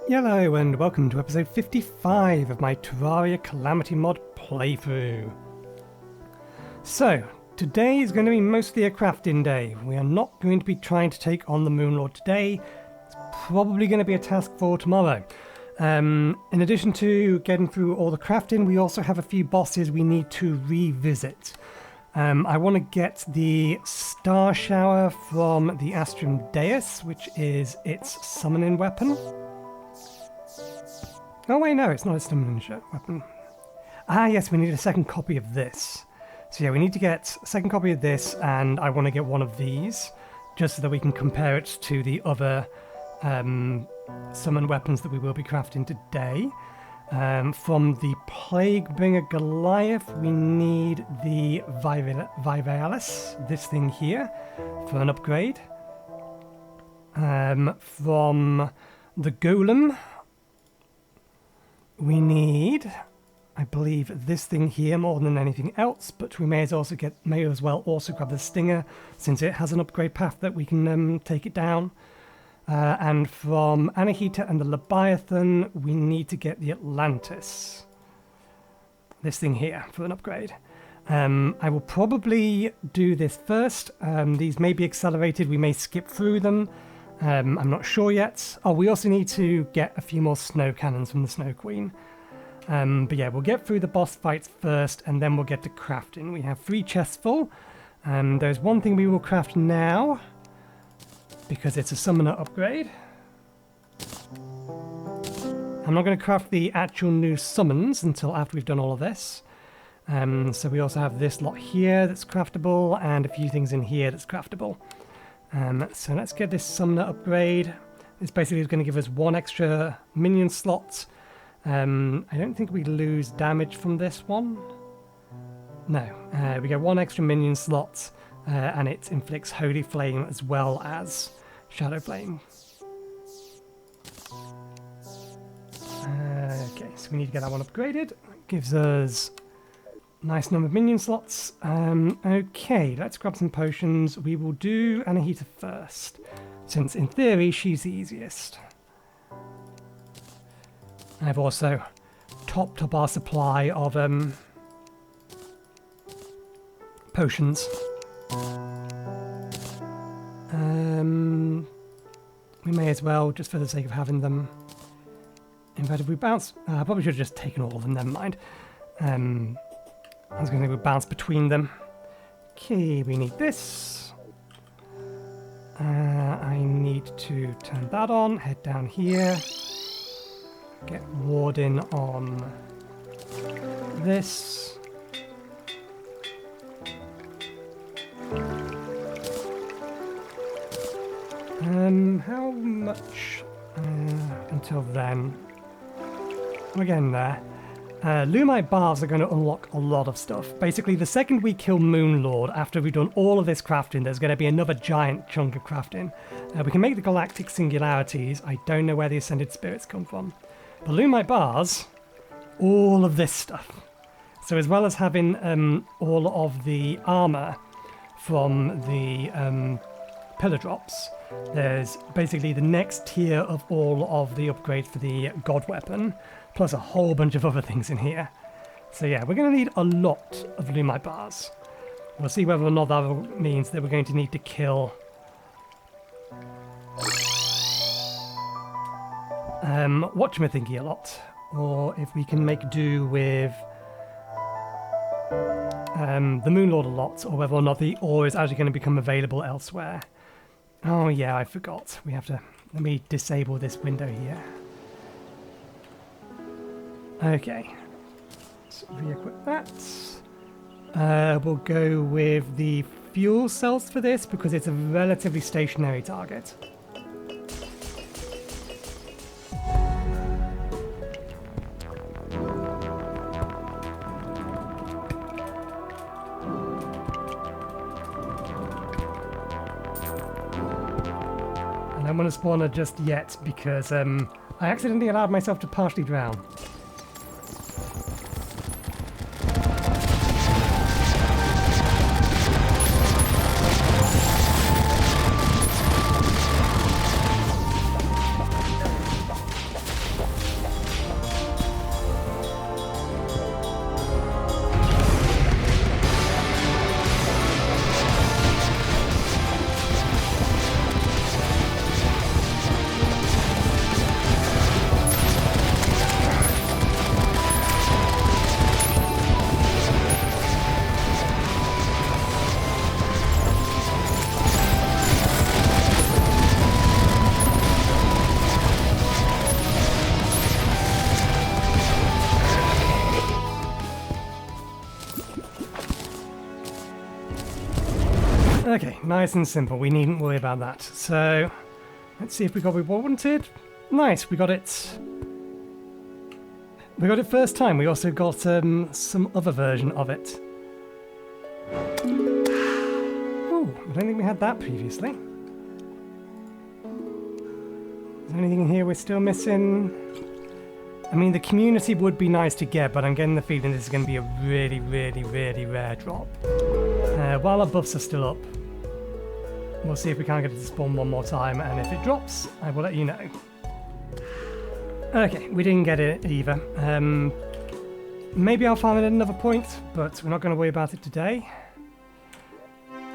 Hello and welcome to episode 55 of my Terraria Calamity mod playthrough. So, today is going to be mostly a crafting day. We are not going to be trying to take on the Moonlord today. It's probably going to be a task for tomorrow. In addition to getting through all the crafting, we also have a few bosses we need to revisit. I want to get the Star Shower from the Astrum Deus, which is its summoning weapon. Oh wait, no, it's not a summoning weapon. Ah yes, we need a second copy of this. So yeah, we need to get a second copy of this, and I want to get one of these, just so that we can compare it to the other summon weapons that we will be crafting today. From the Plaguebringer Goliath, we need the Vivalis, this thing here, for an upgrade. From the Golem, we need, I believe, this thing here more than anything else, but we may as well also grab the Stinger, since it has an upgrade path that we can take it down. And from Anahita and the Leviathan, we need to get the Atlantis. This thing here for an upgrade. I will probably do this first. These may be accelerated, we may skip through them. I'm not sure yet. Oh, we also need to get a few more snow cannons from the Snow Queen. But yeah, we'll get through the boss fights first, and then we'll get to crafting. We have 3 chests full. There's one thing we will craft now, because it's a summoner upgrade. I'm not going to craft the actual new summons until after we've done all of this. So we also have this lot here that's craftable, and a few things in here that's craftable. So let's get this summoner upgrade. It's basically going to give us 1 extra minion slot. I don't think we lose damage from this one. No, we get 1 extra minion slot, and it inflicts Holy Flame as well as Shadow Flame. Okay, so we need to get that one upgraded. That gives us a nice number of minion slots. Okay, let's grab some potions. We will do Anahita first, since in theory she's the easiest. I've also topped up our supply of potions. We may as well, just for the sake of having them. In fact, if we bounce, I probably should have just taken all of them, never mind. I was going to say we bounce between them. Okay, we need this. I need to turn that on, head down here. Get Warden on this. How much until then? We're getting there. Lumite Baths are going to unlock a lot of stuff. Basically, the second we kill Moonlord, after we've done all of this crafting, there's going to be another giant chunk of crafting. We can make the Galactic Singularities. I don't know where the Ascended Spirits come from. But Lumite Bars, all of this stuff. So as well as having all of the armour from the pillar drops, there's basically the next tier of all of the upgrades for the God Weapon, plus a whole bunch of other things in here. So yeah, we're going to need a lot of Lumite Bars. We'll see whether or not that means that we're going to need to kill Watchmathingy a lot, or if we can make do with the Moonlord a lot, or whether or not the ore is actually going to become available elsewhere. Oh yeah, I forgot. We have to, let me disable this window here. Okay, let's re-equip that. We'll go with the fuel cells for this because it's a relatively stationary target. I don't want to spawn her just yet because I accidentally allowed myself to partially drown. nice and simple. We needn't worry about that. So, let's see if we got what we wanted. Nice, we got it. We got it first time. We also got some other version of it. Oh, I don't think we had that previously. Is there anything in here we're still missing? I mean, the community would be nice to get, but I'm getting the feeling this is going to be a really, really, really rare drop. While our buffs are still up, we'll see if we can't get it to spawn one more time, and if it drops, I will let you know. Okay, we didn't get it either. Maybe I'll farm it at another point, but we're not going to worry about it today.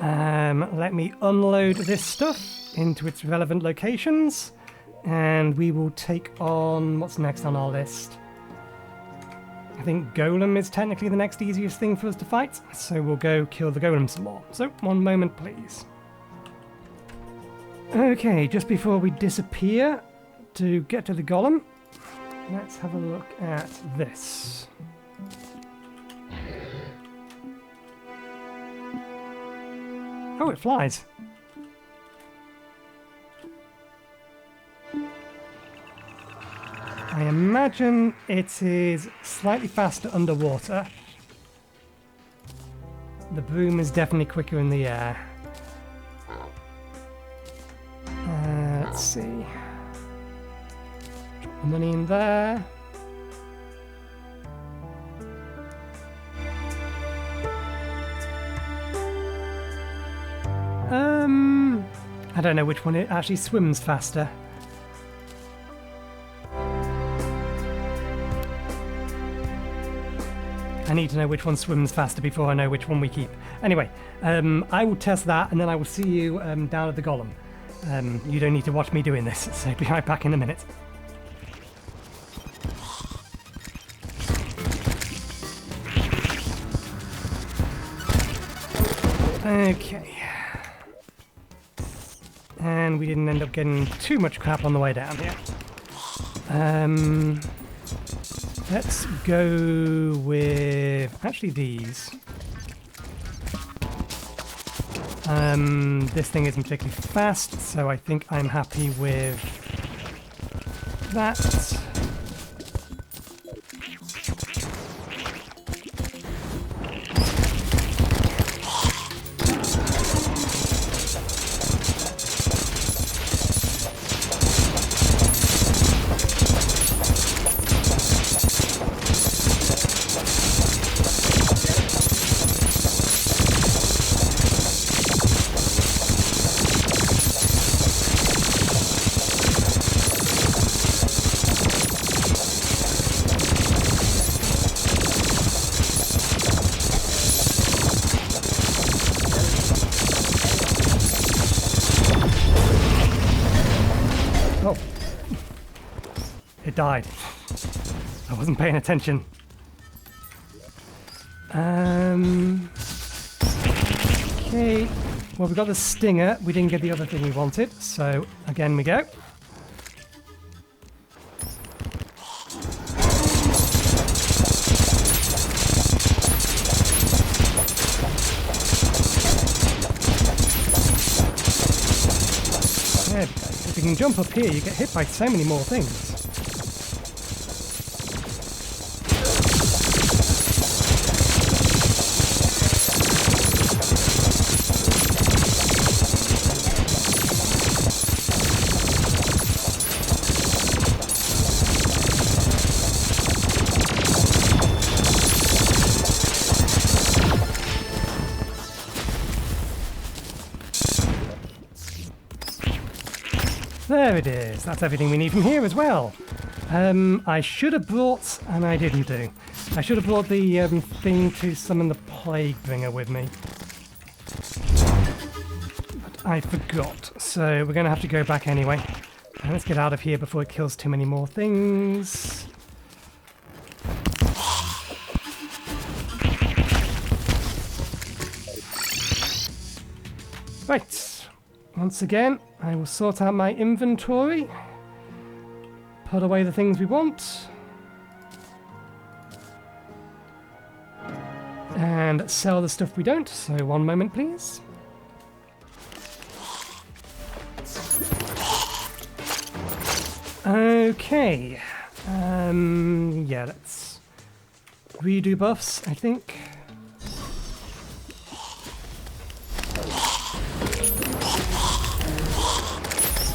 Let me unload this stuff into its relevant locations, and we will take on what's next on our list. I think Golem is technically the next easiest thing for us to fight, so we'll go kill the Golem some more. So, one moment please. Okay, just before we disappear to get to the Golem, let's have a look at this. Oh, it flies. I imagine it is slightly faster underwater. The broom is definitely quicker in the air. Let's see. Drop the money in there. I don't know which one it actually swims faster. I need to know which one swims faster before I know which one we keep. Anyway, I will test that and then I will see you down at the Golem. You don't need to watch me doing this, so be right back in a minute. Okay. And we didn't end up getting too much crap on the way down here. Let's go with actually these. This thing isn't particularly fast, so I think I'm happy with that. Died. I wasn't paying attention. Okay. Well, we got the stinger. We didn't get the other thing we wanted, so again we go. There we go. If you can jump up here, you get hit by so many more things. There it is. That's everything we need from here as well. I should have brought, and I didn't do. I should have brought the thing to summon the Plaguebringer with me. But I forgot. So we're going to have to go back anyway. And let's get out of here before it kills too many more things. Right. Once again, I will sort out my inventory, put away the things we want, and sell the stuff we don't. So one moment, please. Okay. Yeah, let's redo buffs, I think.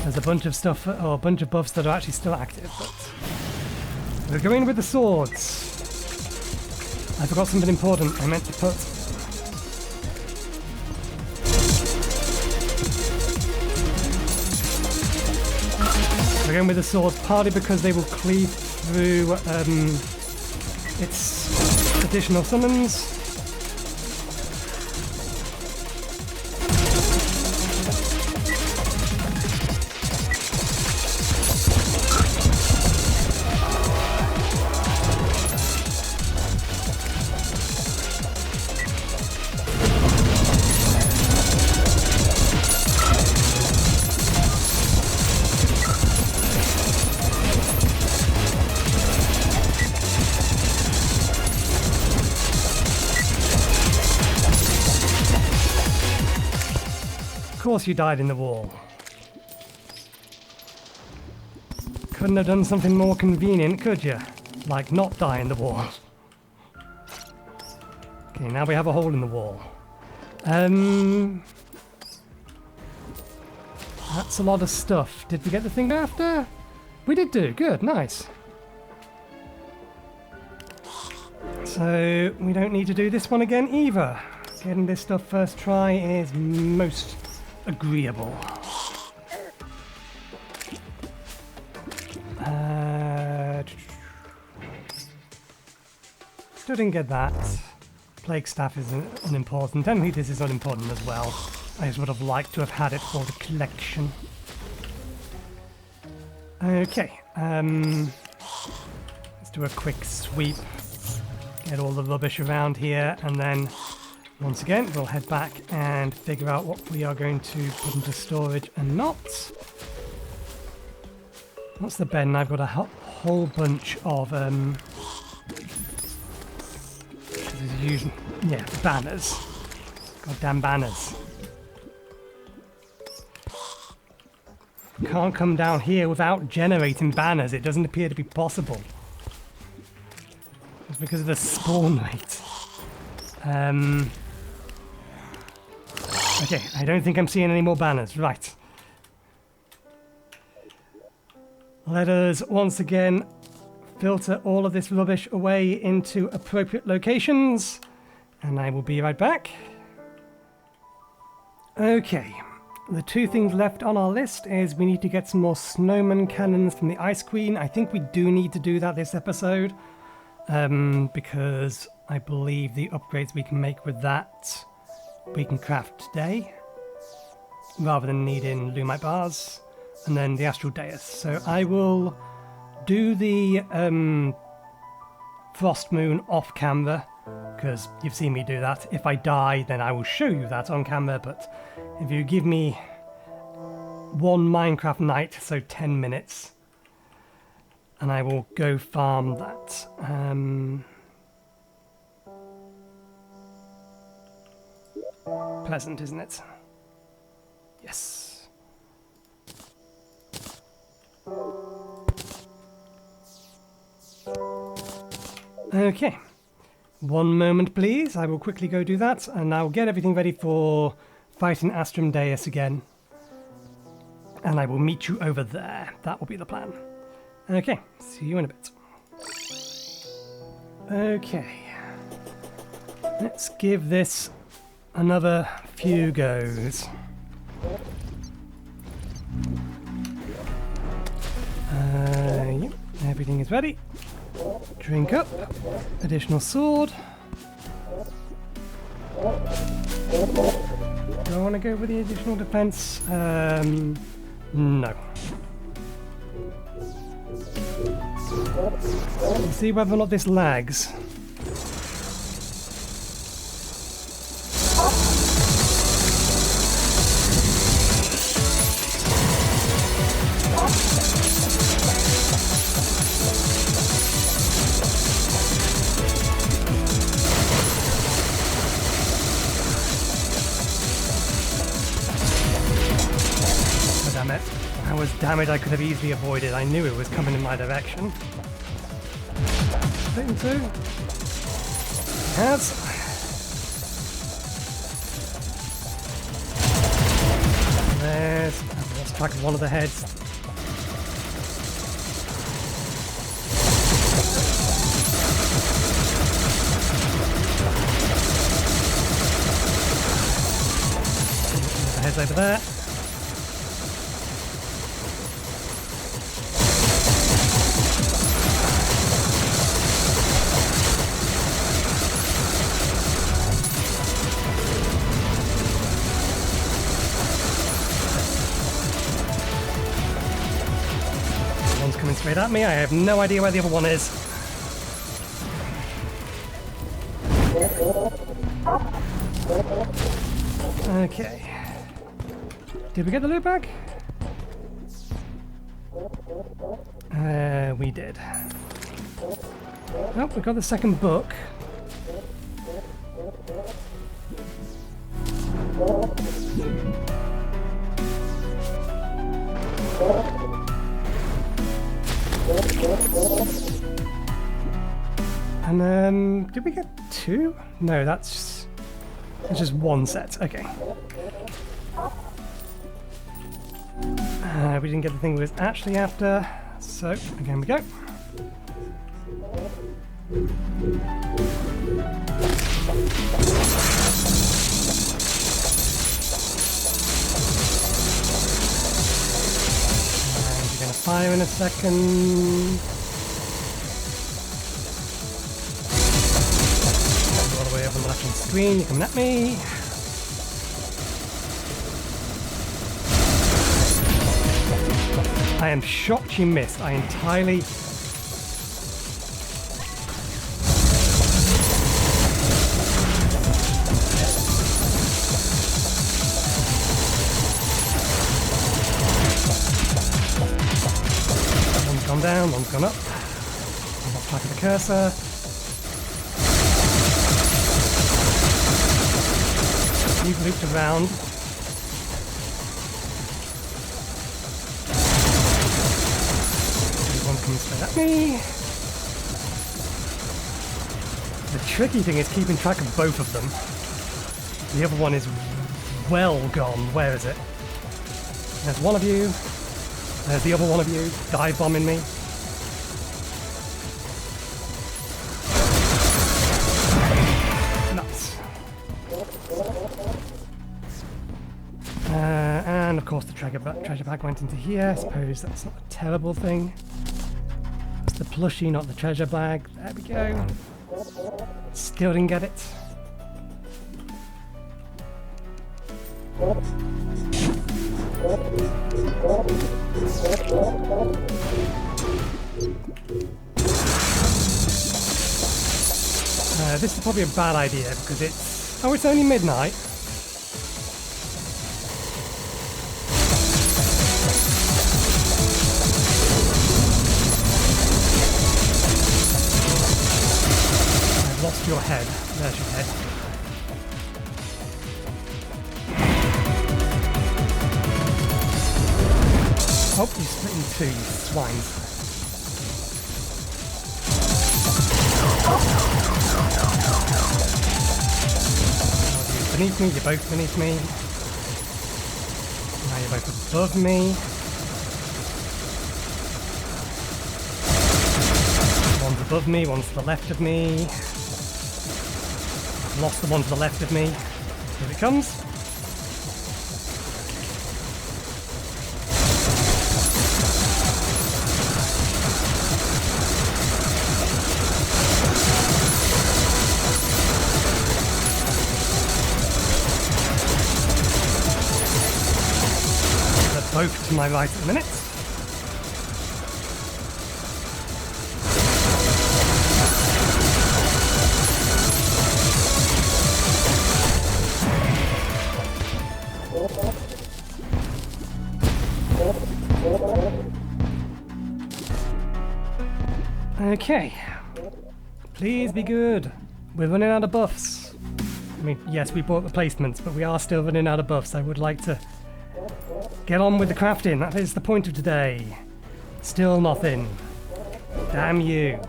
There's a bunch of stuff, or a bunch of buffs that are actually still active, but we're going with the swords. I forgot something important I meant to put. We're going with the swords partly because they will cleave through its additional summons. Of course you died in the wall. Couldn't have done something more convenient, could you? Like not die in the wall. Okay, now we have a hole in the wall. That's a lot of stuff. Did we get the thing after? We did do. Good, nice. So we don't need to do this one again either. Getting this stuff first try is most agreeable. Still didn't get that. Plague Staff is unimportant. Anahita is unimportant as well. I just would have liked to have had it for the collection. Okay. Let's do a quick sweep. Get all the rubbish around here, and then once again, we'll head back and figure out what we are going to put into storage and not. What's the bin? I've got a whole bunch of banners. Goddamn banners. Can't come down here without generating banners. It doesn't appear to be possible. It's because of the spawn rate. Okay, I don't think I'm seeing any more banners. Right. Let us once again filter all of this rubbish away into appropriate locations, and I will be right back. Okay, the two things left on our list is we need to get some more snowman cannons from the Ice Queen. I think we do need to do that this episode, because I believe the upgrades we can make with that we can craft today, rather than needing Lumite bars, and then the Astral Deus. So I will do the Frost Moon off camera, because you've seen me do that. If I die, then I will show you that on camera, but if you give me one Minecraft night, so 10 minutes, and I will go farm that. Pleasant, isn't it? Yes. Okay. One moment, please. I will quickly go do that, and I'll get everything ready for fighting Astrum Deus again. And I will meet you over there. That will be the plan. Okay, see you in a bit. Okay. Let's give this another few goes. Yep, everything is ready. Drink up. Additional sword. Do I want to go with the additional defense? No. Let's see whether or not this lags. damage I could have easily avoided. I knew it was coming in my direction. Split in two. It has. I've lost track of one of the heads. The head's over there. Coming straight at me. I have no idea where the other one is. Okay. Did we get the loot bag? We did. Oh, we got the second book. And did we get two? No, that's just one set. Okay. We didn't get the thing we was actually after, so again we go. And we're gonna fire in a second. All the way up on the left-hand screen, you're coming at me. I am shocked you missed. I entirely... One's gone down, one's gone up. I've lost track of the cursor. You've looped around. Coming straight at me. The tricky thing is keeping track of both of them. The other one is well gone. Where is it? There's one of you. There's the other one of you. Dive bombing me. Nuts. And of course the treasure bag went into here. I suppose that's not a terrible thing. The plushie, not the treasure bag. There we go. Still didn't get it. This is probably a bad idea because it's... Oh, it's only midnight. Lost your head. There's your head. Oh, you split in two, you swines. You're beneath me, you're both beneath me. Now you're both above me. One's above me, one's to the left of me. Lost the one to the left of me. Here it comes. They're both to my right at the minute. Okay, please be good. We're running out of buffs. I mean, yes, we bought replacements, but we are still running out of buffs. I would like to Get on with the crafting. That is the point of today. Still nothing. Damn you.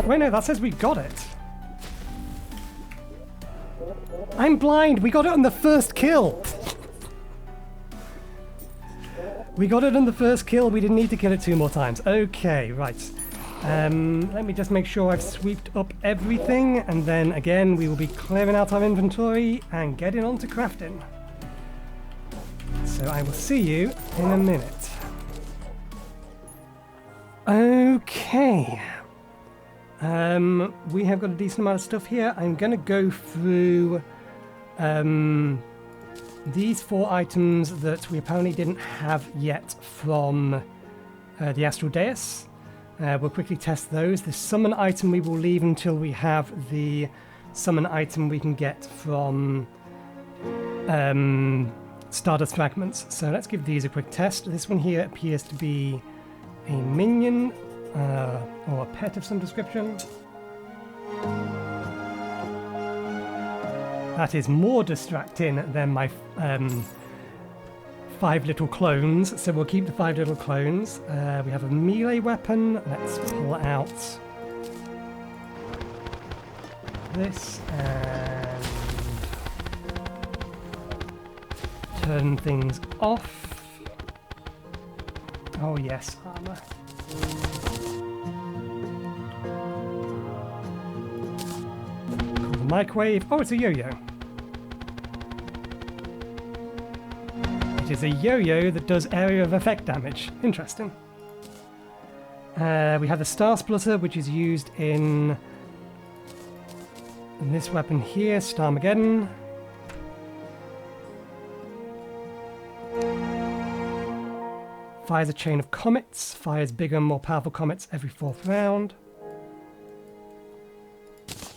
Wait, no, that says we got it. I'm blind. We got it on the first kill. We got it on the first kill. We didn't need to kill it 2 more times. Okay, right. Let me just make sure I've swept up everything, and then again we will be clearing out our inventory and getting on to crafting. So I will see you in a minute. Okay. We have got a decent amount of stuff here. I'm going to go through these 4 items that we apparently didn't have yet from the Astral Deus. We'll quickly test those. The summon item we will leave until we have the summon item we can get from Stardust Fragments. So let's give these a quick test. This one here appears to be a minion or a pet of some description. That is more distracting than my 5 little clones, so we'll keep the 5 little clones. We have a melee weapon. Let's pull out this and turn things off. Oh yes, armor. Cool, the microwave. Oh, it's a yo-yo. It is a yo-yo that does area of effect damage. Interesting. We have the Star Splitter, which is used in this weapon here, Starmageddon. Fires a chain of comets. Fires bigger and more powerful comets every 4th round.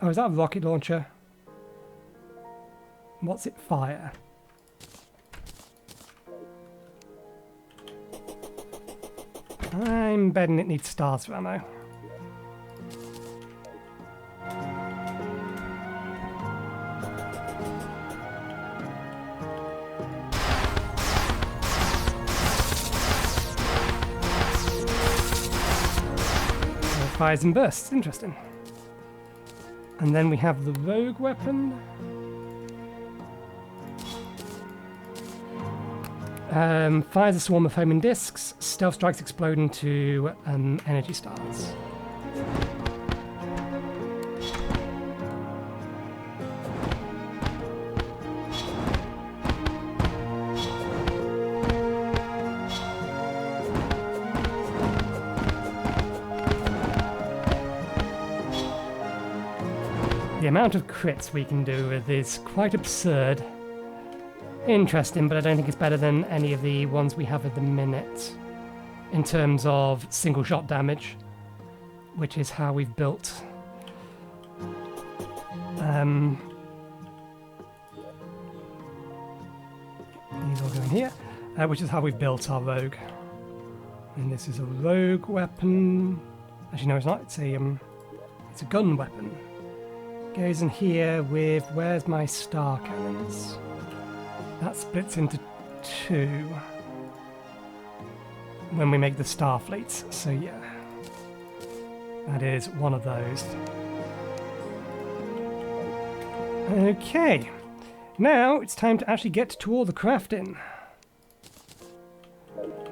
Oh, is that a rocket launcher? What's it fire? I'm betting it needs starter ammo. So it fires and bursts, interesting. And then we have the rogue weapon. Fires a swarm of homing discs. Stealth strikes explode into energy stars. The amount of crits we can do with is quite absurd. Interesting, but I don't think it's better than any of the ones we have at the minute in terms of single shot damage, which is how we've built these all go in here, which is how we've built our rogue. And this is a rogue weapon. Actually, no, it's not. It's a gun weapon. Goes in here with, where's my star cannons? That splits into 2 when we make the star fleets. So yeah, that is one of those. Okay, now it's time to actually get to all the crafting.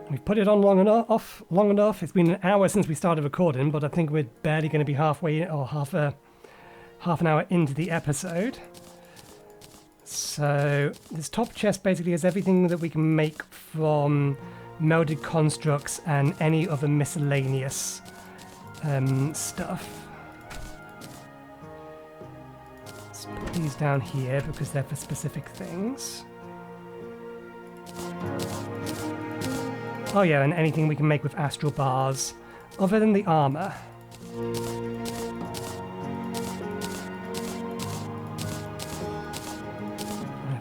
We've put it on long enough. It's been an hour since we started recording, but I think we're barely going to be halfway or half an hour into the episode. So this top chest basically has everything that we can make from melded constructs and any other miscellaneous stuff. Let's put these down here because they're for specific things. Oh yeah, and anything we can make with astral bars other than the armor.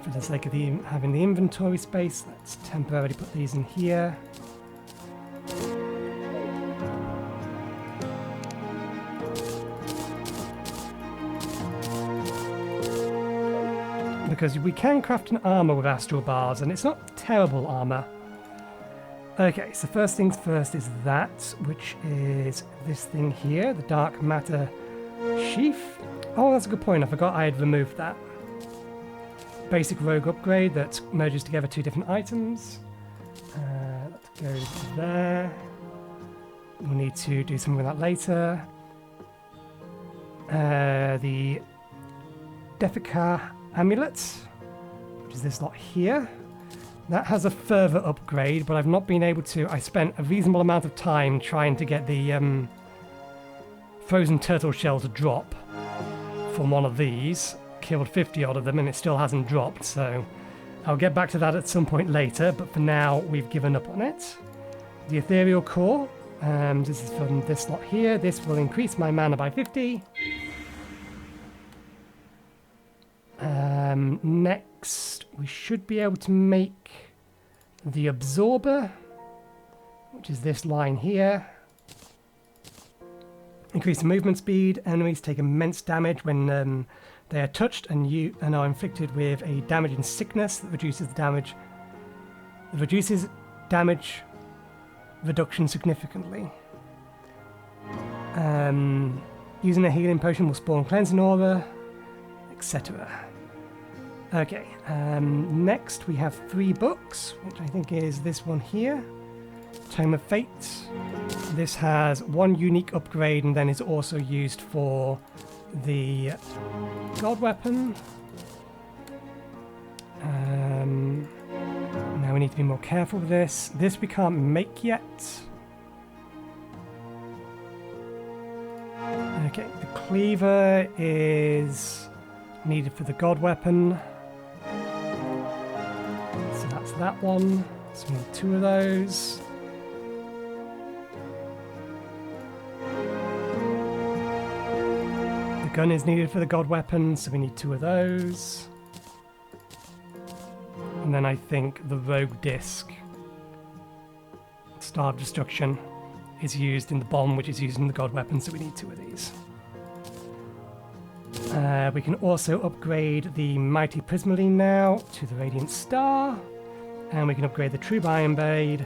For the sake of having the inventory space, let's temporarily put these in here. because we can craft an armour with astral bars, and it's not terrible armour. Okay, so first things first is that, which is this thing here, the dark matter sheath. Oh, that's a good point. I forgot I had removed that. Basic rogue upgrade that merges together two different items. That goes there. We'll need to do something with that later. The Defika amulet, which is this lot here. That has a further upgrade, but I've not been able to. I spent a reasonable amount of time trying to get the frozen turtle shell to drop from one of these. Killed 50 odd of them and it still hasn't dropped, so I'll get back to that at some point later, but for now we've given up on it. The ethereal core, this is from this lot here. This will increase my mana by 50. Next, we should be able to make the absorber, which is this line here. Increase the movement speed. Enemies take immense damage when they are touched and are inflicted with a damage and sickness that reduces the damage. It reduces damage reduction significantly. Using a healing potion will spawn cleansing aura, etc. Okay, next we have 3 books, which I think is this one here. Tome of Fate. This has 1 unique upgrade and then is also used for the god weapon. Now we need to be more careful with this. This we can't make yet. Okay, the cleaver is needed for the god weapon. So that's that one. So we need 2 of those. The gun is needed for the god weapon, so we need 2 of those. And then I think the rogue disc, Star of Destruction, is used in the bomb, which is used in the god weapon, so we need 2 of these. We can also upgrade the Mighty Prismaline now to the Radiant Star, and we can upgrade the True Biome Blade,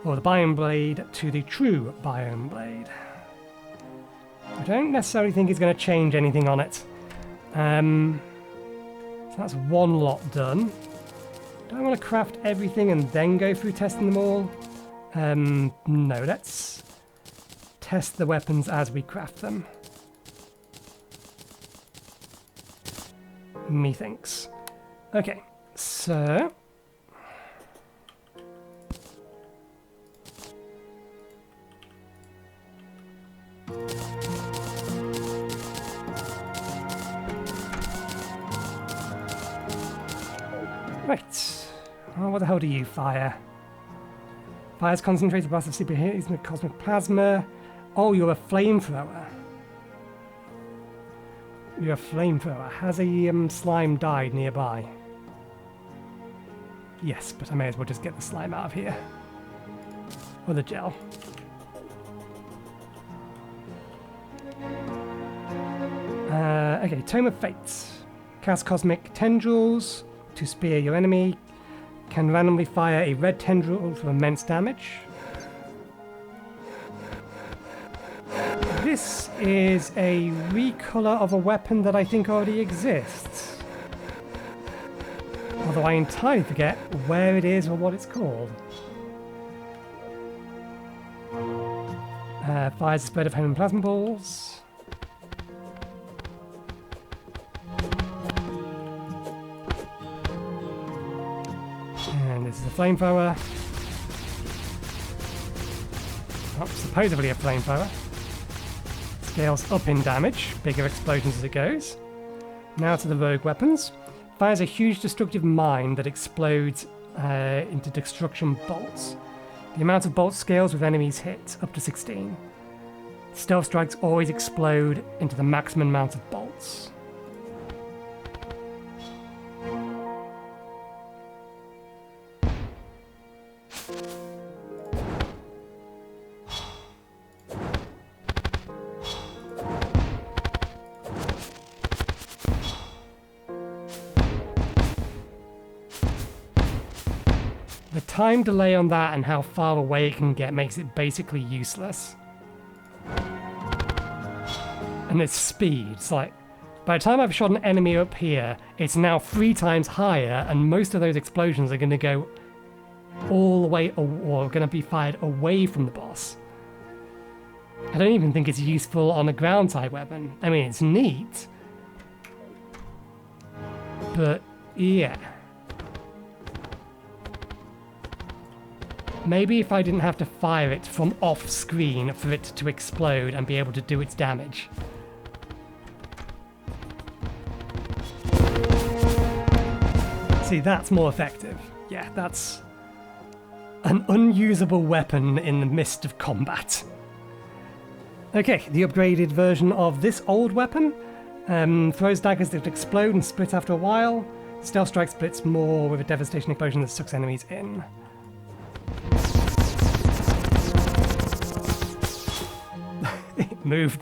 or the Biome Blade, to the True Biome Blade. I don't necessarily think it's going to change anything on it. So that's 1 lot done. Do I want to craft everything and then go through testing them all? No, let's test the weapons as we craft them. Methinks. Okay, so right. Oh, what the hell do you fire? Fire's concentrated blast of superheat in cosmic plasma. Oh, you're a flamethrower. You're a flamethrower. Has a slime died nearby? Yes, but I may as well just get the slime out of here. Or the gel. Okay, Tome of Fates. Cast cosmic tendrils to spear your enemy. Can randomly fire a red tendril for immense damage. This is a recolor of a weapon that I think already exists. Although I entirely forget where it is or what it's called. Fires a spread of home plasma balls. And this is a flamethrower. Oh, supposedly a flamethrower. Scales up in damage, bigger explosions as it goes. Now to the rogue weapons. Fires a huge destructive mine that explodes into destruction bolts. The amount of bolts scales with enemies hit, up to 16. Stealth strikes always explode into the maximum amount of bolts. The time delay on that and how far away it can get makes it basically useless. And its speed, it's like, by the time I've shot an enemy up here, it's now 3 times higher, and most of those explosions are going to go all the way, or going to be fired away from the boss. I don't even think it's useful on a ground type weapon. I mean, it's neat, but yeah. Maybe if I didn't have to fire it from off screen for it to explode and be able to do its damage. See, that's more effective. Yeah, that's an unusable weapon in the midst of combat. Okay, the upgraded version of this old weapon throws daggers that explode and split after a while. Stealth strike splits more with a devastation explosion that sucks enemies in. It moved.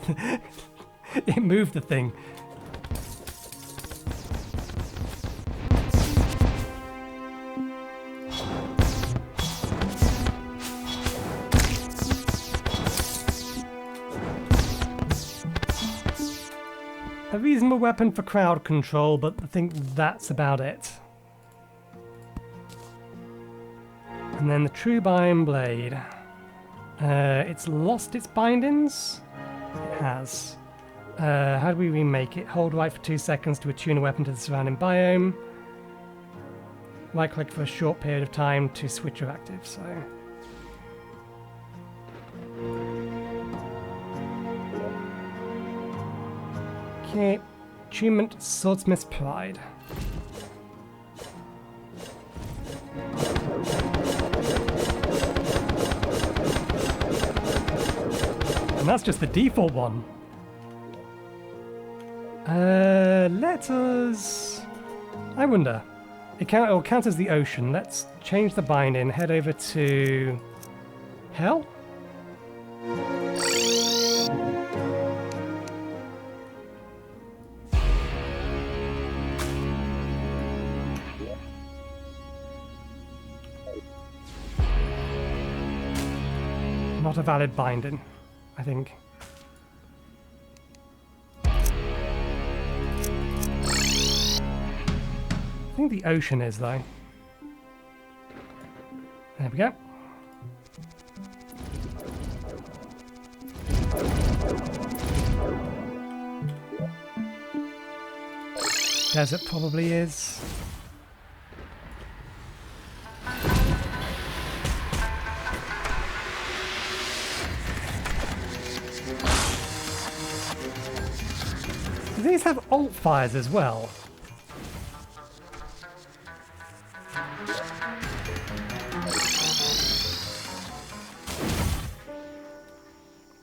It moved the thing. A reasonable weapon for crowd control, but I think that's about it. And then the True Bind Blade. It's lost its bindings? It has. How do we remake it? Hold right for 2 seconds to attune a weapon to the surrounding biome. Right click for a short period of time to switch your active, so... Okay, attunement Swordsmith's Pride. And that's just the default one. Let us... I wonder. It counts as the ocean. Let's change the binding, head over to... Hell? Not a valid binding, I think. I think the ocean is, though. There we go. Desert probably is. Do these have alt fires as well?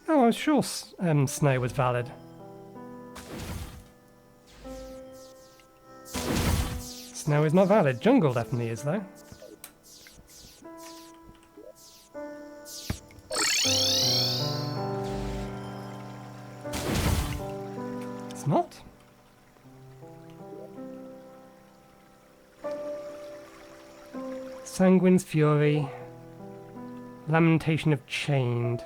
Oh, I'm sure snow was valid. Snow is not valid. Jungle definitely is, though. It's not. Sanguine's Fury. Lamentation of Chained.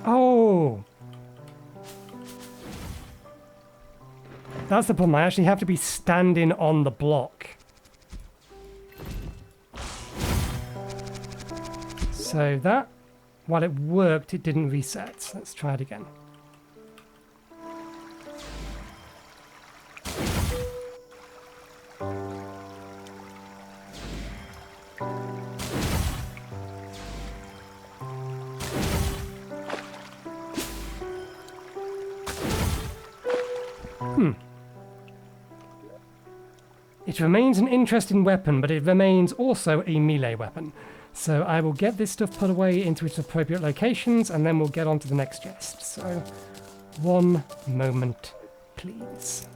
Oh! That's the problem. I actually have to be standing on the block. So that, while it worked, it didn't reset. Let's try it again. It remains an interesting weapon, but it remains also a melee weapon. So I will get this stuff put away into its appropriate locations, and then we'll get on to the next chest. So, one moment, please.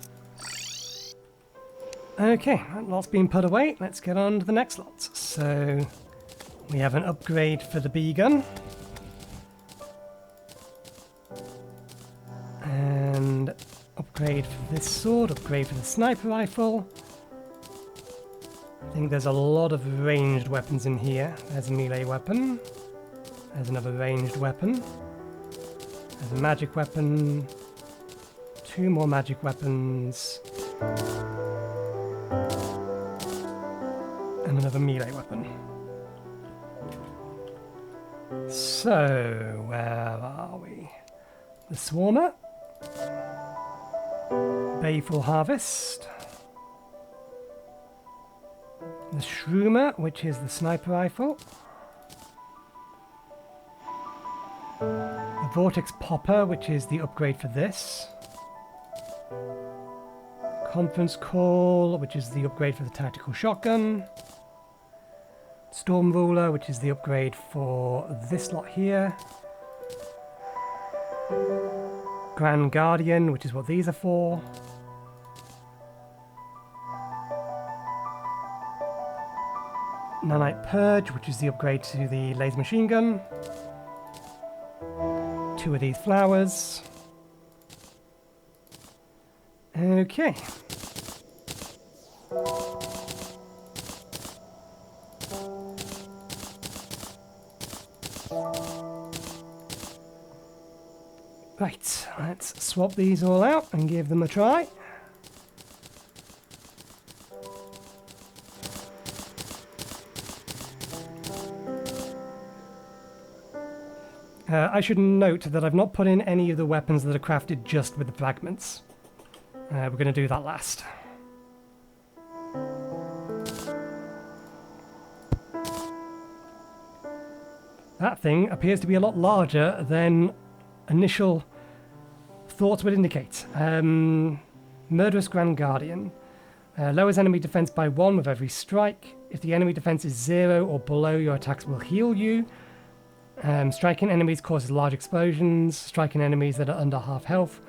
Okay, that lot's been put away. Let's get on to the next lot. So, we have an upgrade for the bee gun. And upgrade for this sword, upgrade for the sniper rifle. I think there's a lot of ranged weapons in here. There's a melee weapon. There's another ranged weapon. There's a magic weapon. 2 more magic weapons. And another melee weapon. So, where are we? The Swarmer. Baleful Harvest. The Shroomer, which is the sniper rifle. The Vortex Popper, which is the upgrade for this. Conference Call, which is the upgrade for the tactical shotgun. Storm Ruler, which is the upgrade for this lot here. Grand Guardian, which is what these are for. Nanite Purge, which is the upgrade to the laser machine gun. 2 of these flowers. Okay. Right, let's swap these all out and give them a try. I should note that I've not put in any of the weapons that are crafted just with the fragments. We're going to do that last. That thing appears to be a lot larger than initial thoughts would indicate. Murderous Grand Guardian. Lowers enemy defense by 1 with every strike. If the enemy defense is 0 or below, your attacks will heal you. Striking enemies causes large explosions. Striking enemies that are under half health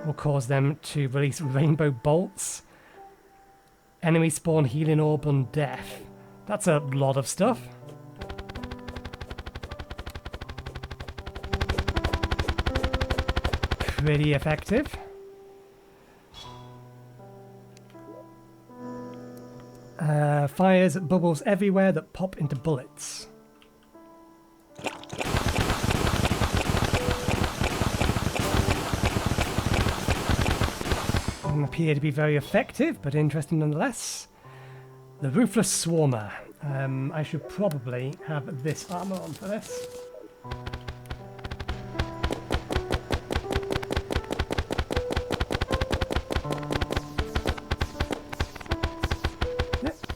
will cause them to release rainbow bolts. Enemies spawn healing orb on death. That's a lot of stuff. Pretty effective. Fires bubbles everywhere that pop into bullets. Appear to be very effective, but interesting nonetheless. The Ruthless Swarmer. I should probably have this armour on for this.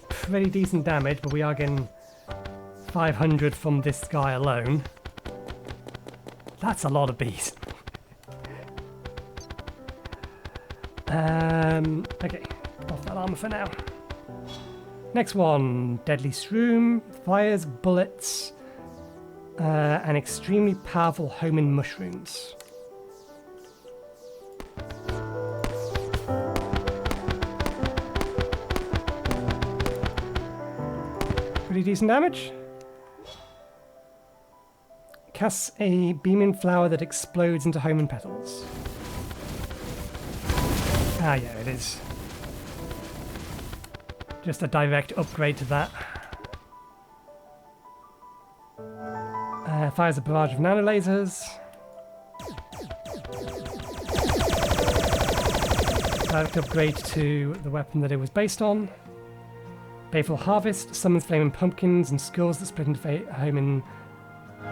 Pretty decent damage, but we are getting 500 from this guy alone. That's a lot of bees. Okay, off that armor for now. Next one, Deadly Shroom, fires bullets, and extremely powerful homing mushrooms. Pretty decent damage. Casts a beaming flower that explodes into homing petals. Ah, yeah, it is. Just a direct upgrade to that. Fires a barrage of nanolasers. Direct upgrade to the weapon that it was based on. Baleful Harvest summons flaming pumpkins and skulls that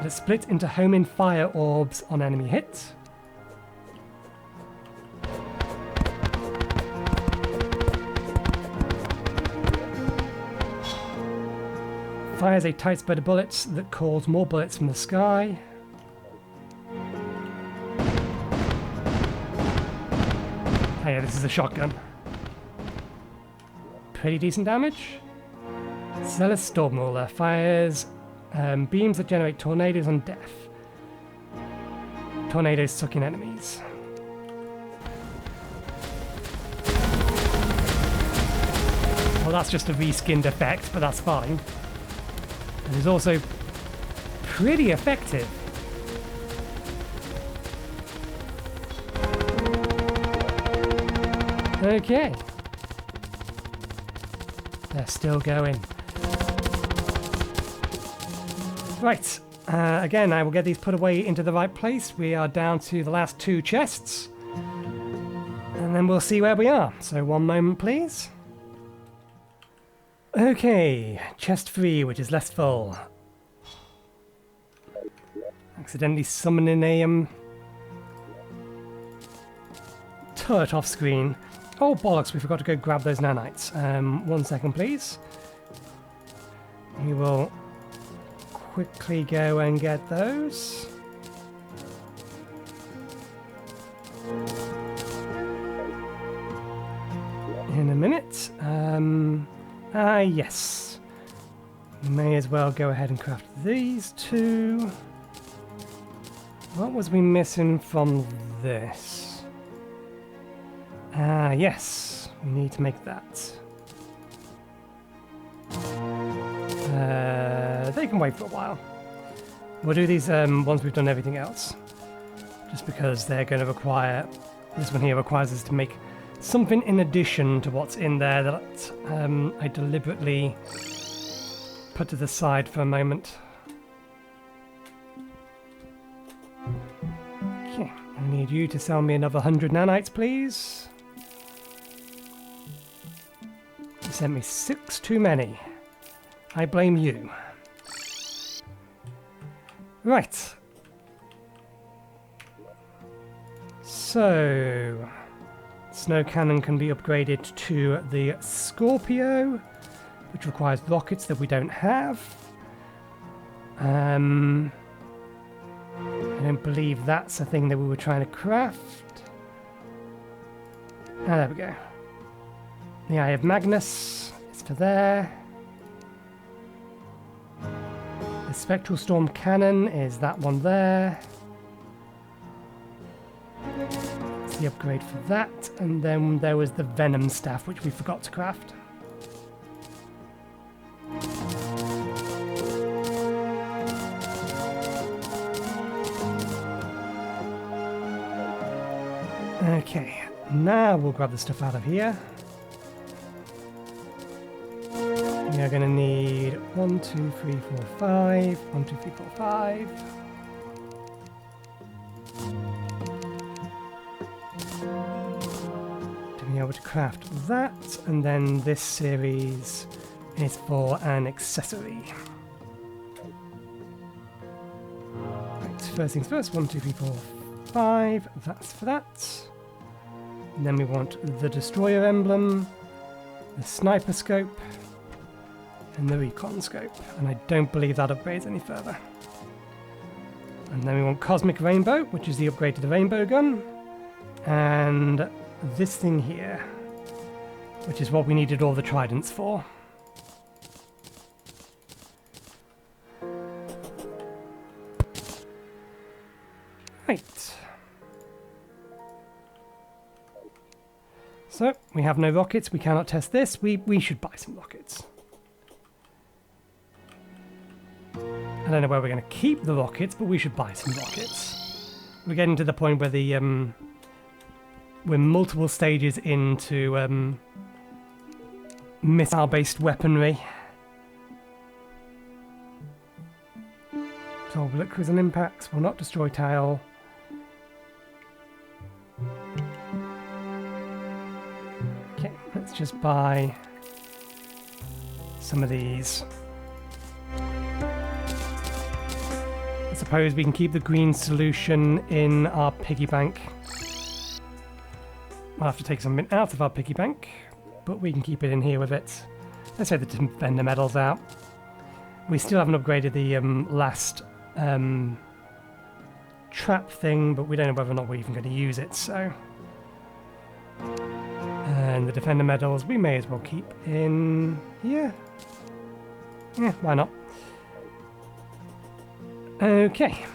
split into homing fire orbs on enemy hits. Fires a tight spread of bullets that calls more bullets from the sky. Oh yeah, this is a shotgun. Pretty decent damage. Zealous Storm Ruler fires beams that generate tornadoes on death. Tornadoes sucking enemies. Well, that's just a reskinned effect, but that's fine. It is also pretty effective. Okay. They're still going. Right. Again, I will get these put away into the right place. We are down to the last 2 chests. And then we'll see where we are. So one moment, please. Okay, chest 3, which is less full. Accidentally summoning a turret off screen. Oh bollocks, we forgot to go grab those nanites. 1 second, please. We will quickly go and get those. In a minute. Yes. May as well go ahead and craft these 2. What was we missing from this? Yes. We need to make that. They can wait for a while. We'll do these once we've done everything else. Just because they're going to require... This one here requires us to make something in addition to what's in there that I deliberately put to the side for a moment. Okay, I need you to sell me another 100 nanites, please. You sent me 6 too many. I blame you. Right. So... Snow cannon can be upgraded to the Scorpio, which requires rockets that we don't have. I don't believe that's a thing that we were trying to craft. Ah, there we go. The Eye of Magnus is for there. The Spectral Storm Cannon is that one there. That's the upgrade for that. And then there was the Venom Staff, which we forgot to craft. Okay, now we'll grab the stuff out of here. We are going to need 1, 2, 3, 4, 5. 1, 2, 3, 4, 5. To be able to craft that, and then this series is for an accessory. Right, first things first, 1, 2, 3, 4, 5. That's for that. And then we want the Destroyer Emblem, the Sniper Scope, and the Recon Scope. And I don't believe that upgrades any further. And then we want Cosmic Rainbow, which is the upgrade to the Rainbow Gun. And this thing here, which is what we needed all the tridents for. Right. So, we have no rockets, we cannot test this. We should buy some rockets. I don't know where we're going to keep the rockets, but we should buy some rockets. We're getting to the point where the we're multiple stages into missile-based weaponry. So liquids and impacts will not destroy tile. Okay, let's just buy some of these. I suppose we can keep the green solution in our piggy bank. I'll have to take something out of our piggy bank, but we can keep it in here with it. Let's say the Defender Medal's out. We still haven't upgraded the last trap thing, but we don't know whether or not we're even going to use it, so... And the Defender Medals we may as well keep in here. Yeah, why not? Okay.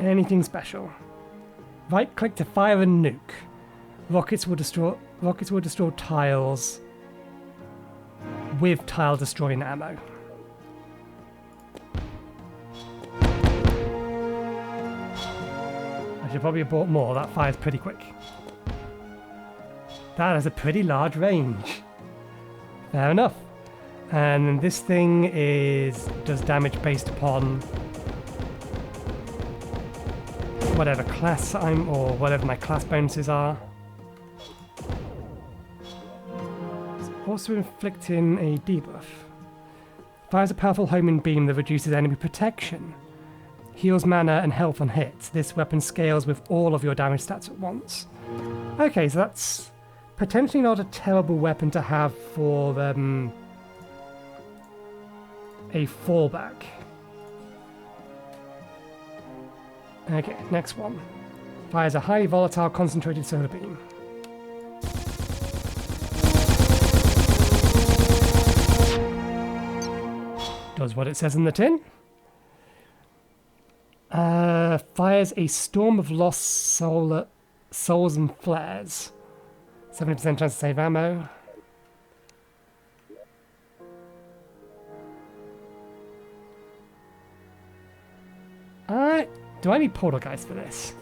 Anything special? Right click to fire a nuke. Rockets will destroy tiles with tile destroying ammo. I should probably have bought more. That fires pretty quick. That has a pretty large range. Fair enough. And this thing does damage based upon whatever class I'm, or whatever my class bonuses are. It's also inflicting a debuff. Fires a powerful homing beam that reduces enemy protection. Heals mana and health on hits. This weapon scales with all of your damage stats at once. Okay, so that's potentially not a terrible weapon to have for a fallback. Okay, next one. Fires a highly volatile concentrated solar beam. Does what it says in the tin. Fires a storm of lost souls and flares. 70% chance to save ammo. Do I need portal guys for this?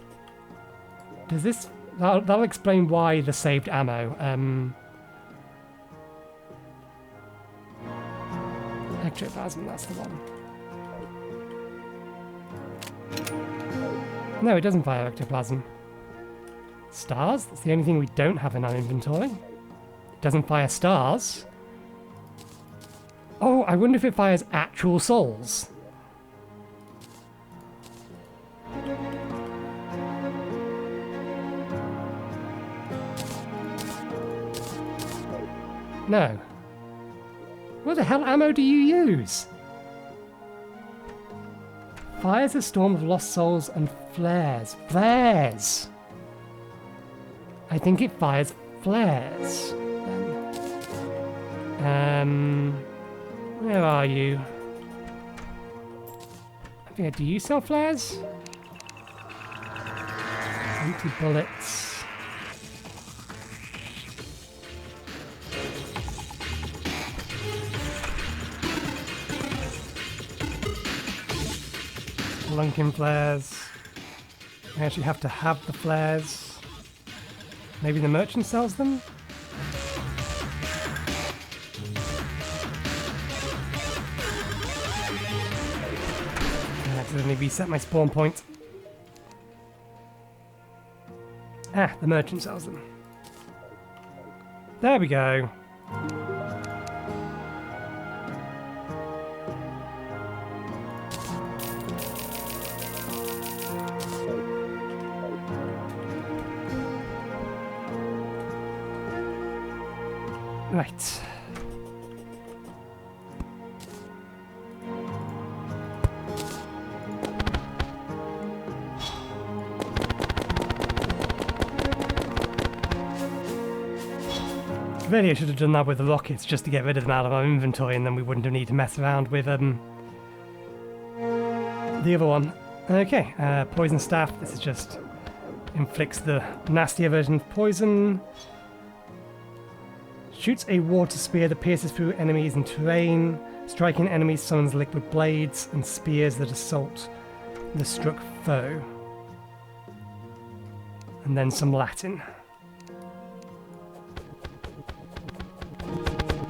Does this... That'll explain why the saved ammo. Ectoplasm, that's the one. No, it doesn't fire ectoplasm. Stars? That's the only thing we don't have in our inventory. It doesn't fire stars. Oh, I wonder if it fires actual souls. No. What the hell ammo do you use? Fires a storm of lost souls and flares. Flares! I think it fires flares. Where are you? Do you sell flares? Empty bullets. Lunkin flares. I actually have to have the flares. Maybe the merchant sells them? I accidentally reset my spawn point. Ah, the merchant sells them. There we go. Right. Really, I should have done that with the rockets just to get rid of them out of our inventory, and then we wouldn't have needed to mess around with the other one. Okay, poison staff. This is just inflicts the nastier version of poison. Shoots a water spear that pierces through enemies and terrain. Striking enemies summons liquid blades and spears that assault the struck foe. And then some Latin.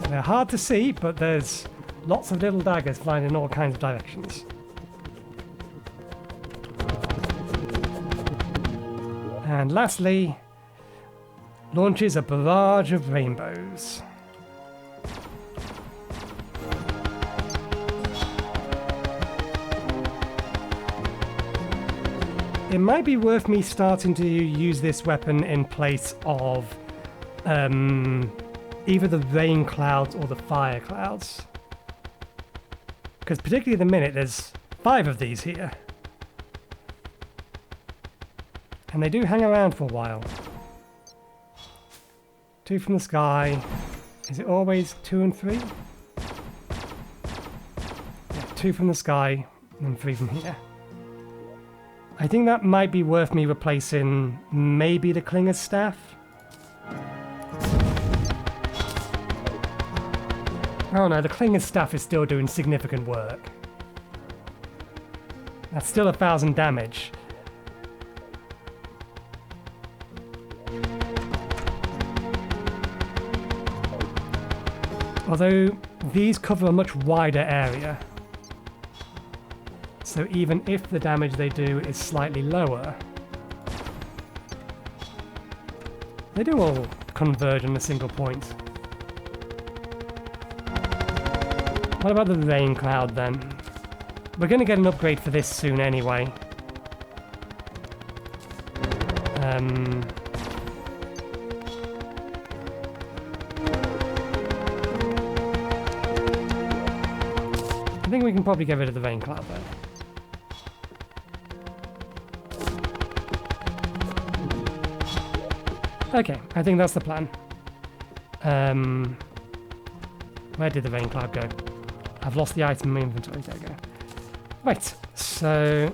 They're hard to see, but there's lots of little daggers flying in all kinds of directions. And lastly, launches a barrage of rainbows. It might be worth me starting to use this weapon in place of either the rain clouds or the fire clouds. Because particularly at the minute, there's 5 of these here. And they do hang around for a while. 2 from the sky. Is it always 2 and 3? Yeah, 2 from the sky and 3 from here. I think that might be worth me replacing maybe the Clinger's staff. Oh no, the Clinger's staff is still doing significant work. That's still 1,000 damage. Although these cover a much wider area. So even if the damage they do is slightly lower, they do all converge on a single point. What about the rain cloud then? We're going to get an upgrade for this soon anyway. I think we can probably get rid of the rain cloud then. Okay, I think that's the plan. Where did the rain cloud go? I've lost the item in my inventory. There we go. Right, so...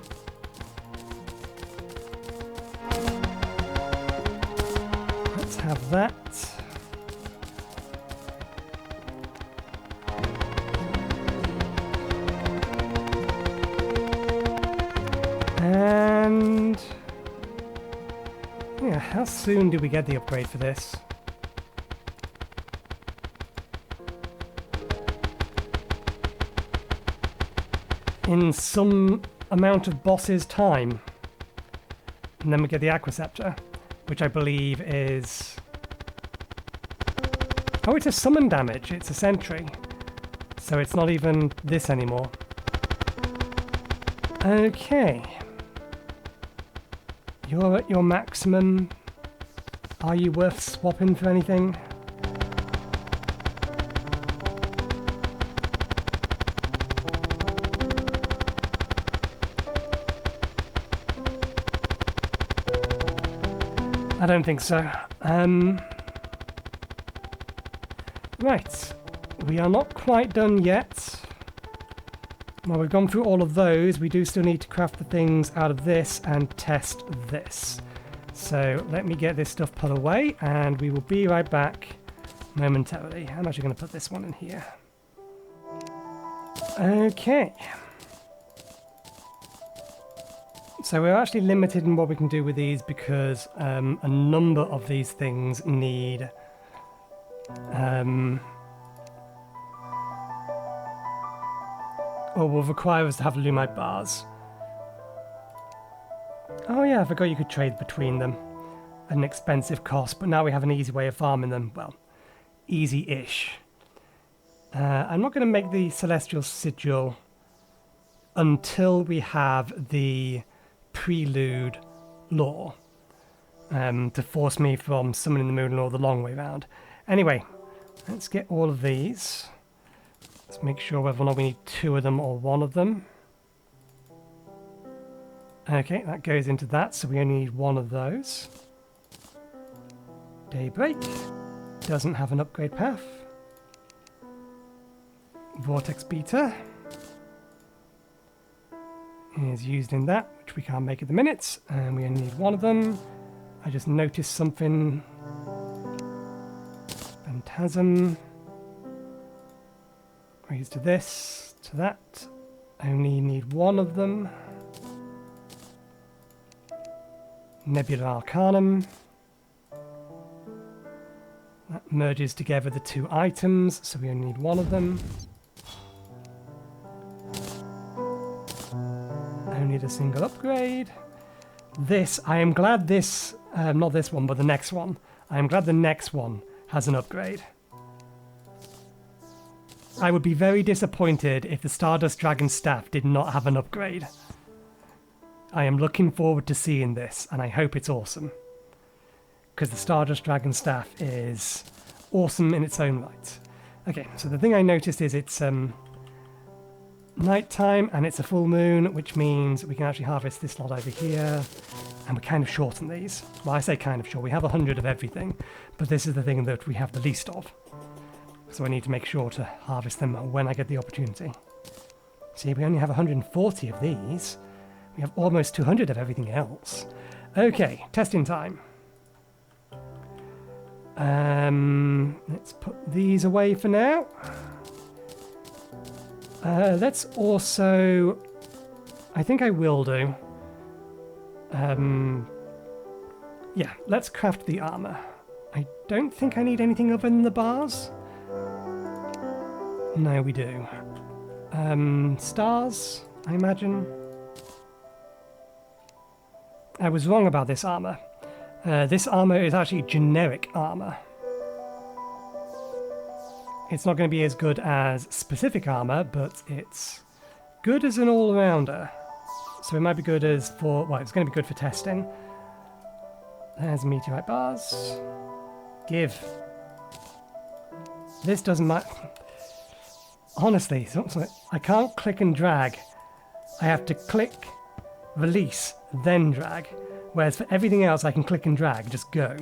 let's have that. And... yeah, how soon do we get the upgrade for this? In some amount of boss's time. And then we get the Aquaceptor, which I believe is... oh, it's a summon damage. It's a sentry. So it's not even this anymore. Okay. You're at your maximum. Are you worth swapping for anything? I don't think so. Right. We are not quite done yet. Well, we've gone through all of those. We do still need to craft the things out of this and test this. So let me get this stuff put away and we will be right back momentarily. I'm actually going to put this one in here. Okay. So we're actually limited in what we can do with these because a number of these things need or will require us to have Lumite bars. Oh yeah, I forgot you could trade between them at an expensive cost, but now we have an easy way of farming them. Well, easy-ish. I'm not going to make the Celestial Sigil until we have the Prelude lore to force me from summoning the moon lore the long way round. Anyway, let's get all of these. Let's make sure whether or not we need 2 of them or 1 of them. Okay, that goes into that, so we only need 1 of those. Daybreak doesn't have an upgrade path. Vortex Beta is used in that, which we can't make at the minute, and we only need 1 of them. I just noticed something. Phantasm. Raise to this, to that. Only need 1 of them. Nebula Arcanum. That merges together the 2 items, so we only need 1 of them. Only need a single upgrade. This, I am glad this, not this one, but the next one. I am glad the next one has an upgrade. I would be very disappointed if the Stardust Dragon Staff did not have an upgrade. I am looking forward to seeing this, and I hope it's awesome. Because the Stardust Dragon Staff is awesome in its own right. Okay, so the thing I noticed is it's nighttime and it's a full moon, which means we can actually harvest this lot over here, and we kind of shorten these. Well, I say kind of short. We have 100 of everything, but this is the thing that we have the least of. So I need to make sure to harvest them when I get the opportunity. See, we only have 140 of these. We have almost 200 of everything else. Okay, testing time. Let's put these away for now. Let's also... I think I will do. Yeah, let's craft the armour. I don't think I need anything other than the bars. No, we do. Stars, I imagine. I was wrong about this armor. This armor is actually generic armor. It's not going to be as good as specific armor, but it's good as an all-rounder. So it might be good as for... well, it's going to be good for testing. There's meteorite bars. Give. This doesn't matter. Honestly, I can't click and drag. I have to click, release, then drag. Whereas for everything else, I can click and drag, just go.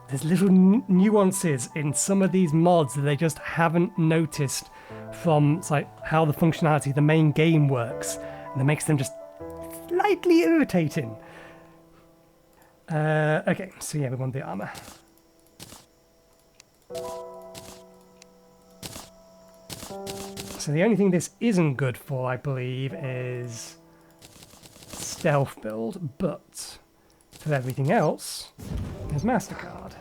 There's little nuances in some of these mods that they just haven't noticed from like how the functionality of the main game works, and that makes them just slightly irritating. Okay, so yeah, we want the armor. So the only thing this isn't good for, I believe, is stealth build, but for everything else, there's MasterCard.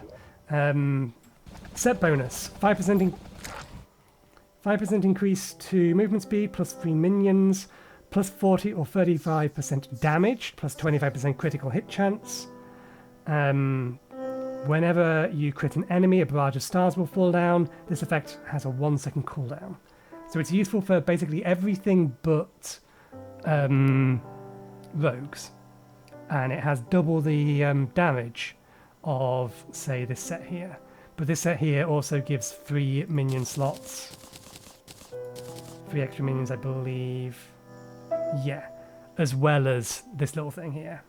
Set bonus, 5% increase to movement speed, plus 3 minions, plus 40 or 35% damage, plus 25% critical hit chance. Whenever you crit an enemy, a barrage of stars will fall down. This effect has a 1-second cooldown. So it's useful for basically everything but rogues. And it has double the damage of, say, this set here. But this set here also gives 3 minion slots. 3 extra minions, I believe. Yeah. As well as this little thing here.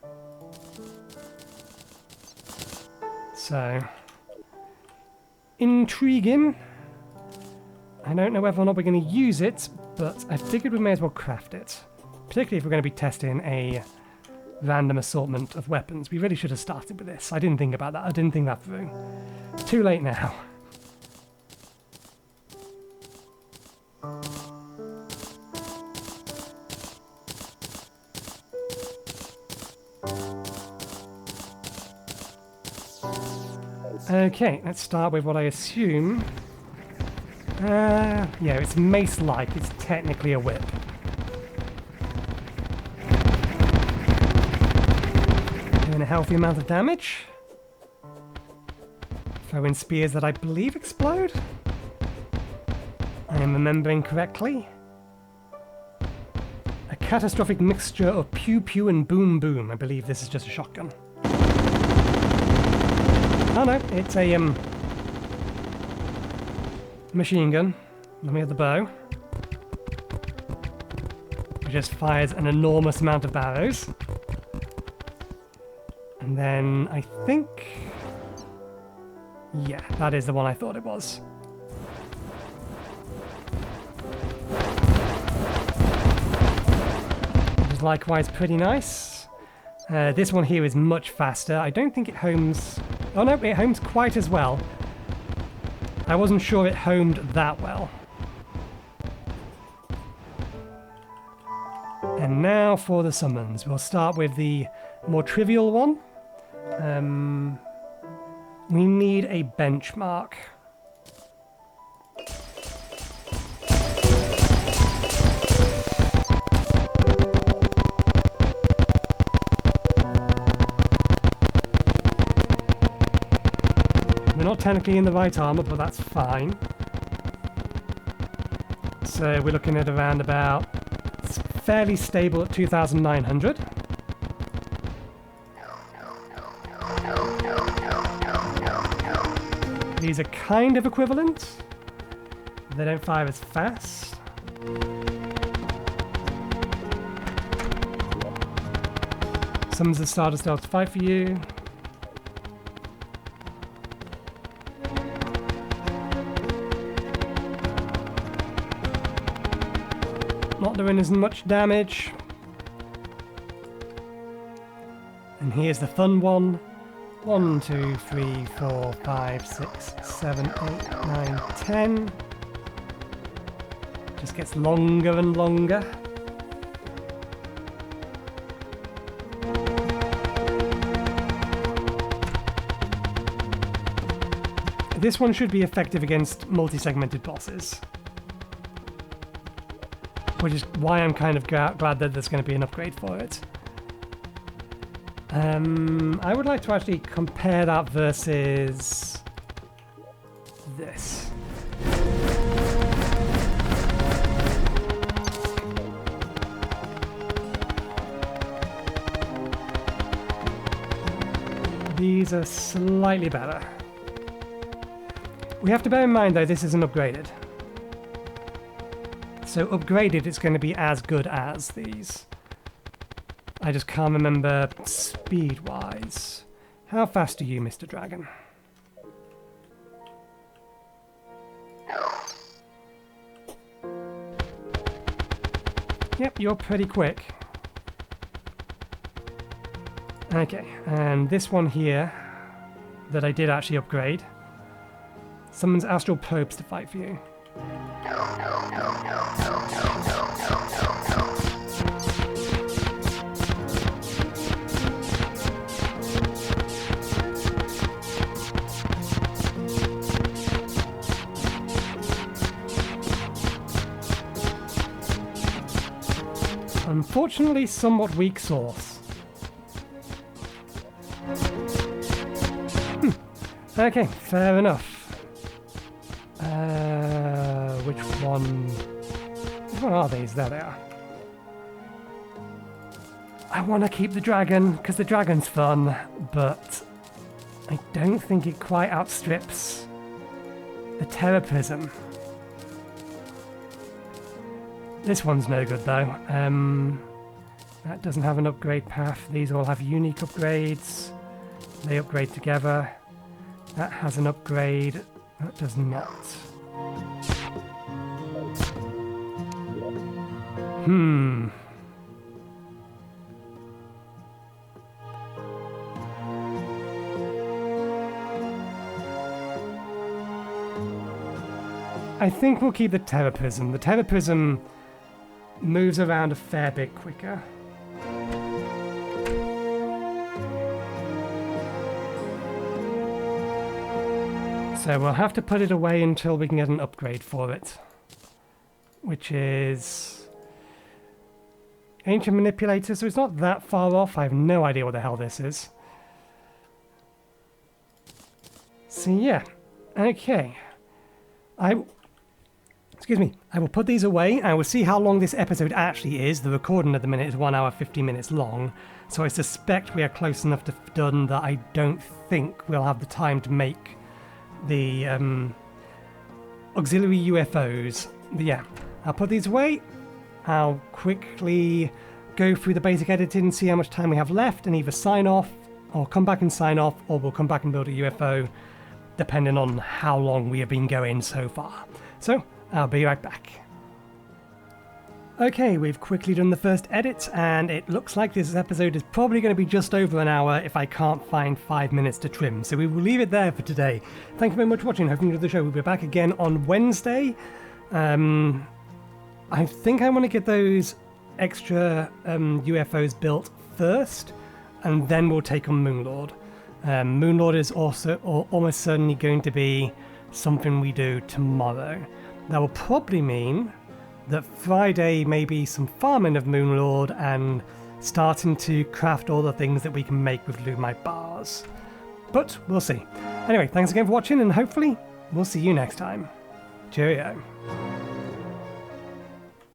So, intriguing. I don't know whether or not we're going to use it, but I figured we may as well craft it. Particularly if we're going to be testing a random assortment of weapons. We really should have started with this. I didn't think about that. I didn't think that through. Too late now. Okay, let's start with what I assume. Yeah, it's mace-like. It's technically a whip. Doing a healthy amount of damage. Throw in spears that I believe explode. I am remembering correctly. A catastrophic mixture of pew-pew and boom-boom. I believe this is just a shotgun. Oh no, it's a machine gun. Let me have the bow. It just fires an enormous amount of arrows. And then I think... yeah, that is the one I thought it was. Which is likewise pretty nice. This one here is much faster. I don't think it homes... oh no, it homes quite as well. I wasn't sure it homed that well. And now for the summons. We'll start with the more trivial one. We need a benchmark. We're not technically in the right armor, but that's fine. So we're looking at around about... it's fairly stable at 2,900. These are kind of equivalent. They don't fire as fast. Summons the starter stealth to fight for you. Not doing as much damage. And here's the fun one. 1, 2, 3, 4, 5, 6, 7, 8, 9, 10. Just gets longer and longer. This one should be effective against multi-segmented bosses. which is why I'm kind of glad that there's going to be an upgrade for it. I would like to actually compare that versus this. These are slightly better. We have to bear in mind though, this isn't upgraded. So upgraded, it's going to be as good as these. I just can't remember speed-wise. How fast are you, Mr. Dragon? Yep, you're pretty quick. Okay, and this one here that I did actually upgrade summons Astral probes to fight for you. Unfortunately, somewhat weak source. Okay, fair enough. Which one are these? There they are. I want to keep the dragon, because the dragon's fun, but I don't think it quite outstrips the Terra Prism. This one's no good though. That doesn't have an upgrade path. These all have unique upgrades. They upgrade together. That has an upgrade. That does not. I think we'll keep the Terra Prism. The Terra Prism moves around a fair bit quicker. So we'll have to put it away until we can get an upgrade for it, which is Ancient Manipulator, so it's not that far off. I have no idea what the hell this is. So yeah, okay. I will put these away. I will see how long this episode actually is. The recording at the minute is 1 hour 50 minutes long, so I suspect we are close enough to done that I don't think we'll have the time to make the auxiliary UFOs. But yeah, I'll put these away. I'll quickly go through the basic editing and see how much time we have left and either sign off or come back and sign off, or we'll come back and build a UFO depending on how long we have been going so far. So I'll be right back. Okay, we've quickly done the first edit, and it looks like this episode is probably going to be just over an hour if I can't find 5 minutes to trim. So we will leave it there for today. Thank you very much for watching. Hope you enjoyed the show. We'll be back again on Wednesday. I think I want to get those extra UFOs built first, and then we'll take on Moonlord. Moonlord is also almost certainly going to be something we do tomorrow. That will probably mean that Friday may be some farming of Moonlord and starting to craft all the things that we can make with Lumite bars. But we'll see. Anyway, thanks again for watching, and hopefully we'll see you next time. Cheerio.